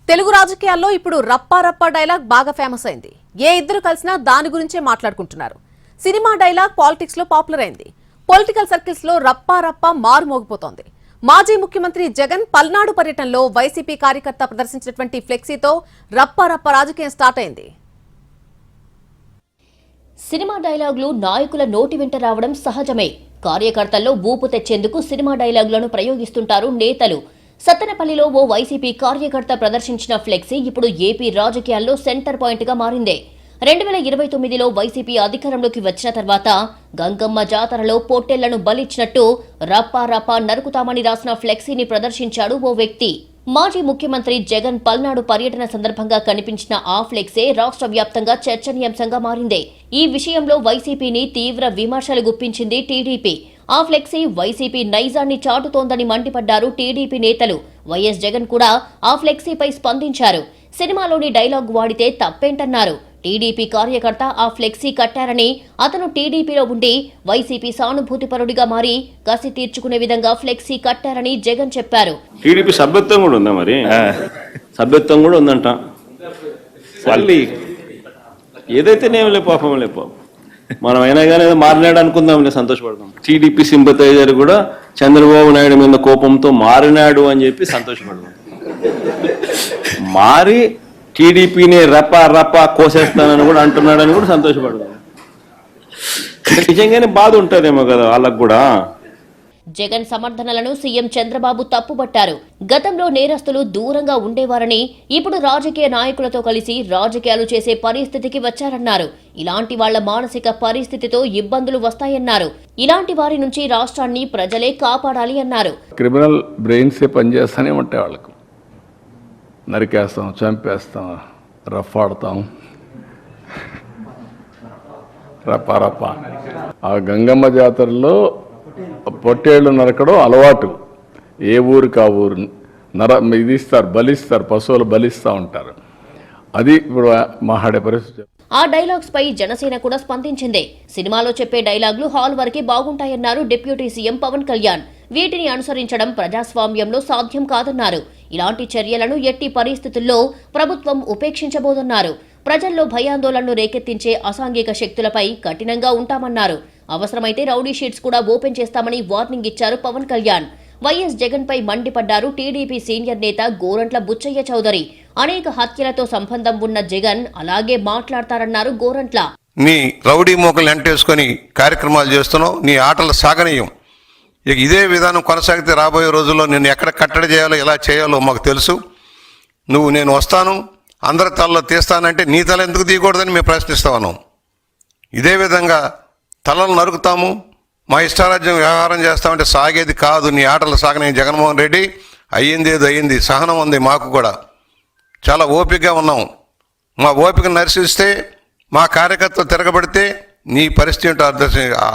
తెలుగు రాజకీయాల్లో ఇప్పుడు రప్పా రప్పా డైలాగ్ బాగా ఫేమస్ అయింది. ఏ ఇద్దరు కలిసినా దాని గురించే మాట్లాడుకుంటున్నారు. సినిమా డైలాగ్ పాలిటిక్స్ లో పాపులర్ అయింది. పొలిటికల్ సర్కిల్స్ లో రప్పా రప్పా మారుమోగిపోతోంది. మాజీ ముఖ్యమంత్రి జగన్ పల్నాడు పర్యటనలో వైసీపీ కార్యకర్త ప్రదర్శించినటువంటి ఫ్లెక్సీతో రప్పా రప్పా రాజకీయం స్టార్ట్ అయింది. సినిమా డైలాగులు నాయకుల నోటి వెంట రావడం సహజమే. కార్యకర్తల్లో ఊపు తెచ్చేందుకు సినిమా డైలాగులను ప్రయోగిస్తుంటారు నేతలు. సత్తెనపల్లిలో ఓ వైసీపీ కార్యకర్త ప్రదర్శించిన ఫ్లెక్సీ ఇప్పుడు ఏపీ రాజకీయాల్లో సెంటర్ పాయింట్ గా మారింది. 2029లో వైసీపీ అధికారంలోకి వచ్చిన తర్వాత గంగమ్మ జాతరలో పొట్టేళ్లను బలిచ్చినట్టు రప్పా రప్పా నరుకుతామని రాసిన ఫ్లెక్సీని ప్రదర్శించాడు ఓ వ్యక్తి. మాజీ ముఖ్యమంత్రి జగన్ పల్నాడు పర్యటన సందర్భంగా కనిపించిన ఆ ఫ్లెక్సే రాష్ట్ర వ్యాప్తంగా చర్చనీయాంశంగా మారింది. ఈ విషయంలో వైసీపీని తీవ్ర విమర్శలు గుప్పించింది టీడీపీ. ఆ ఫ్లెక్సీ వైసీపీ నైజాన్ని చాటుతోందని మండిపడ్డారు టీడీపీ నేతలు. వైఎస్ జగన్ కూడా ఆ ఫ్లెక్సీపై స్పందించారు. సినిమాలోని డైలాగ్ వాడితే తప్పేంటన్నారు. టీడీపీ కార్యకర్త ఆ ఫ్లెక్సీ కట్టారని, అతను టీడీపీలో ఉండి వైసీపీ సానుభూతిపరుడిగా మారి కసి తీర్చుకునే విధంగా ఫ్లెక్సీ కట్టారని జగన్ చెప్పారు. టీడీపీ సభ్యత్వం కూడా ఉందా? మరి సభ్యత్వం కూడా ఉందంట. మళ్ళీ ఏదైతేనేం పాపం మనం అయినా కానీ ఏదో మారినాడు అనుకుందాంలే, సంతోషపడదాం. టీడీపీ సింపతైజర్ కూడా చంద్రబాబు నాయుడు మీద కోపంతో మారినాడు అని చెప్పి సంతోషపడదాం. మారి టీడీపీని రప్పా రప్పా కోసేస్తానని కూడా అంటున్నాడని కూడా సంతోషపడదాం. నిజంగానే బాధ ఉంటుందేమో కదా వాళ్ళకు కూడా. జగన్ సమర్థనలను సీఎం చంద్రబాబు తప్పుబట్టారు. గతంలో నేరస్తులు దూరంగా ఉండేవారని, ఇప్పుడు రాజకీయ నాయకులతో కలిసి రాజకీయాలు చేసే పరిస్థితికి వచ్చారన్నారు. ఇలాంటి వాళ్ల మానసిక పరిస్థితితో ఇబ్బందులు వస్తాయన్నారు. ఇలాంటి వారి నుంచి రాష్ట్రాన్ని ప్రజలే కాపాడాలి అన్నారు. క్రిమినల్ బ్రెయిన్సే పనిచేస్తూనే ఉంటాయి. వాళ్ళకు నరికేస్తాం, చంపేస్తాం, రఫాడతాం, రప్పా రప్పా. ఆ గంగమ్మ జాతరలో పొట్టేళ్లు నరకడం అలవాటు. ఏ ఊరికి ఆ ఊరు ఇది ఇస్తారు, బలిస్తారు, పశువులు బలిస్తూ ఉంటారు. అది ఇప్పుడు మాట్లాడే పరిస్థితి. ఆ డైలాగ్స్ పై జనసేన కూడా స్పందించింది. సినిమాలో చెప్పే డైలాగులు హాల్ వరకే బాగుంటాయన్నారు డిప్యూటీ సీఎం పవన్ కళ్యాణ్. వీటిని అనుసరించడం ప్రజాస్వామ్యంలో సాధ్యం కాదన్నారు. ఇలాంటి చర్యలను ఎట్టి పరిస్థితుల్లో ప్రభుత్వం ఉపేక్షించబోదన్నారు. ప్రజల్లో భయాందోళనను రేకెత్తించే అసాంఘిక శక్తులపై కఠినంగా ఉంటామన్నారు. అవసరమైతే రౌడీ షీట్స్ కూడా ఓపెన్ చేస్తామని వార్నింగ్ ఇచ్చారు పవన్ కళ్యాణ్. వైఎస్ జగన్ పై మండిపడ్డారు టీడీపీ సీనియర్ నేత గోరంట్ల బుచ్చయ్య చౌదరి. అనేక హత్యలతో సంబంధం ఉన్న జగన్ అలాగే మాట్లాడతారన్నారు గోరంట్ల. నీ రౌడీ మోకలు ఎంటేసుకొని కార్యక్రమాలు చేస్తున్నావు, నీ ఆటలు సాగనీయం. ఇక ఇదే విధానం కొనసాగితే రాబోయే రోజుల్లో నేను ఎక్కడ కట్టడి చేయాలో, ఎలా చేయాలో మాకు తెలుసు. నేను వస్తాను, అందరి తలలో తీస్తానంటే నీ తల ఎందుకు తీయకూడదని మేము ప్రశ్నిస్తా ఉన్నాం. ఇదే విధంగా తలలు నరుకుతాము, మా ఇష్టారాజ్యం వ్యవహారం చేస్తామంటే సాగేది కాదు. నీ ఆటలు సాగనే జగన్మోహన్ రెడ్డి. అయ్యింది ఏదో అయ్యింది, సహనం ఉంది మాకు కూడా. చాలా ఓపికగా ఉన్నాం. మా ఓపిక నశిస్తే, మా కార్యకర్తలు తిరగబడితే నీ పరిస్థితి ఏంటో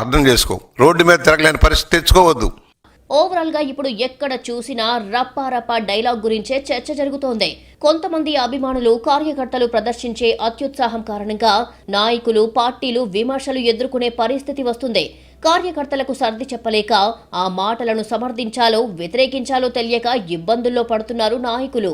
అర్థం చేసుకో. రోడ్డు మీద తిరగలేని పరిస్థితి తెచ్చుకోవద్దు. ఓవరాల్ గా ఇప్పుడు ఎక్కడ చూసినా రప్పా రప్పా డైలాగ్ గురించే చర్చ జరుగుతోంది. కొంతమంది అభిమానులు, కార్యకర్తలు ప్రదర్శించే అత్యుత్సాహం కారణంగా నాయకులు, పార్టీలు విమర్శలు ఎదుర్కొనే పరిస్థితి వస్తుంది. కార్యకర్తలకు సర్ది చెప్పలేక ఆ మాటలను సమర్థించాలో వ్యతిరేకించాలో తెలియక ఇబ్బందుల్లో పడుతున్నారు నాయకులు.